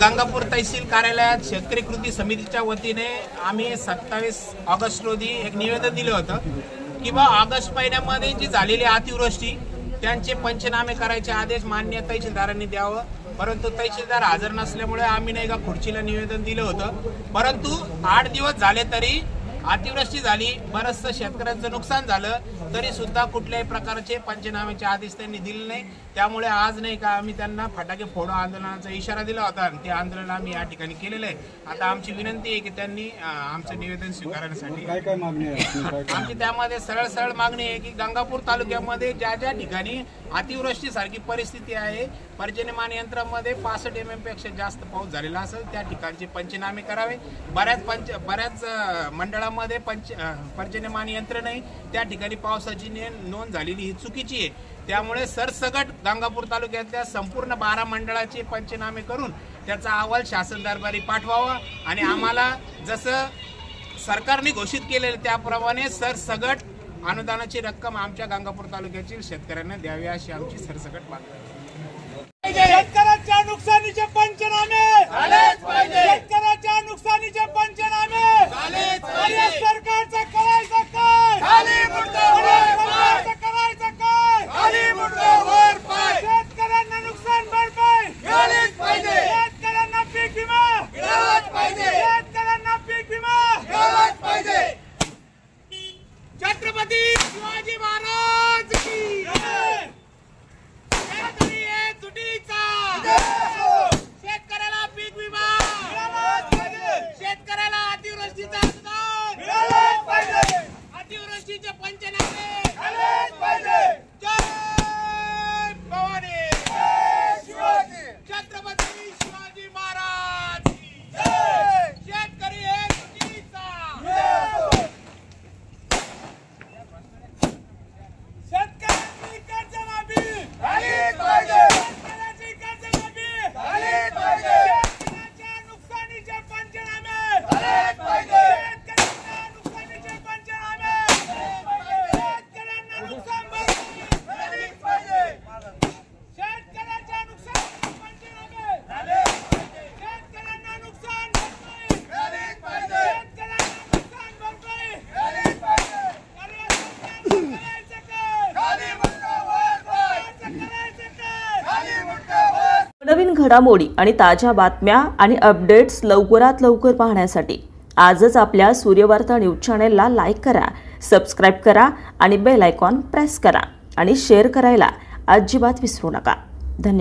गंगापूर तहसील कार्यालयात शेतकरी कृती समितीच्या वतीने आम्ही 27 ऑगस्ट रोजी एक निवेदन दिलं होतं की ऑगस्ट महिन्यामध्ये जी झालेली अतिवृष्टी त्यांचे पंचनामे करायचे आदेश माननीय तहसीलदारांनी द्यावं, परंतु तहसीलदार हजर नसल्यामुळे आम्ही नाही का खुर्चीला निवेदन दिलं होतं। परंतु 8 दिवस झाले तरी अतिवृष्टी झाली, बरंचसं शेतकऱ्यांचं नुकसान झालं, तरी सुद्धा कुठल्याही प्रकारचे पंचनाम्याचे आदेश त्यांनी दिले नाही। त्यामुळे आज नाही का आम्ही त्यांना फटाके फोडो आंदोलनाचा इशारा दिला होता आणि ते आंदोलन आम्ही या ठिकाणी केलेलं आहे। आता आमची विनंती आहे की त्यांनी आमचं निवेदन स्वीकारण्यासाठी काय मागणी आहे आमची त्यामध्ये सरळ मागणी आहे की गंगापूर तालुक्यामध्ये ज्या ज्या ठिकाणी अतिवृष्टी सारखी परिस्थिती आहे, पर्जन्यमान यंत्रामध्ये 65 mm पेक्षा जास्त पाऊस झालेला असेल त्या ठिकाणचे पंचनामे करावे। बऱ्याच मंडळामध्ये पर्जन्यमान यंत्र नाही, त्या ठिकाणी पावसाची नोंद झालेली ही चुकीची आहे। त्यामुळे सरसकट गंगापूर तालुक्यातल्या संपूर्ण 12 मंडळाचे पंचनामे करून त्याचा अहवाल शासन दरबारी पाठवावा आणि आम्हाला जसं सरकारने घोषित केलेले त्याप्रमाणे सरसकट अनुदानाची रक्कम आमच्या गंगापूर तालुक्यातील शेतकऱ्यांना द्यावी अशी आमची सरसकट मागणी आहे। शेतकऱ्यांच्या नुकसानीचे पंचनामे झालेच पाहिजे, शेतकऱ्यांच्या नुकसानीचे पंचनामे झालेच पाहिजे। सरकारचं करायचं काय? खाली मुंडकं वर पाय, करायचं काय? खाली मुंडकं वर पाय। शेतकऱ्यांना नुकसान भरपाई मिळालीच पाहिजे, शेतकऱ्यांना पीक विमा मिळालाच पाहिजे, शेतकऱ्यांना पीक विमा मिळालाच पाहिजे। छत्रपती शिवाजी महाराज की जय। शेतकरी हे तुटीचा शेतकऱ्याला पीक विमा मिळालाच पाहिजे, शेतकऱ्याला अतिवृष्टीचा अनुदान मिळालाच पाहिजे, अतिवृष्टीचे पंचनामे झालेच पाहिजे। जय भवानी, जय शिवाजी, छत्रपती शिवाजी महाराज की जय। शेतकरी हे तुटीचा शेतकऱ्यांची कर्जमाफी झालीच पाहिजे, शेतकऱ्यांची कर्जमाफी झालीच पाहिजे, शेतकऱ्यांच्या नुकसानीचे पंचनामे झालेच पाहिजे, शेतकऱ्यांच्या नुकसानीचे पंचनामे झालेच पाहिजे, शेतकऱ्यांना नुकसान भरपाई झालीच पाहिजे, शेतकऱ्यांच्या नुकसानीचे पंचनामे झालेच पाहिजे, शेतकऱ्यांना नुकसान भरपाई झालीच पाहिजे, शेतकऱ्यांना नुकसान भरपाई झालीच पाहिजे। नवीन घडामोडी आणि ताज्या बातम्या आणि अपडेट्स लवकरात लवकर पाहण्यासाठी आजच आपल्या सूर्यवार्ता न्यूज चॅनेलला लाईक करा, सबस्क्राईब करा आणि बेल आयकॉन प्रेस करा आणि शेअर करायला अजिबात विसरू नका। धन्यवाद।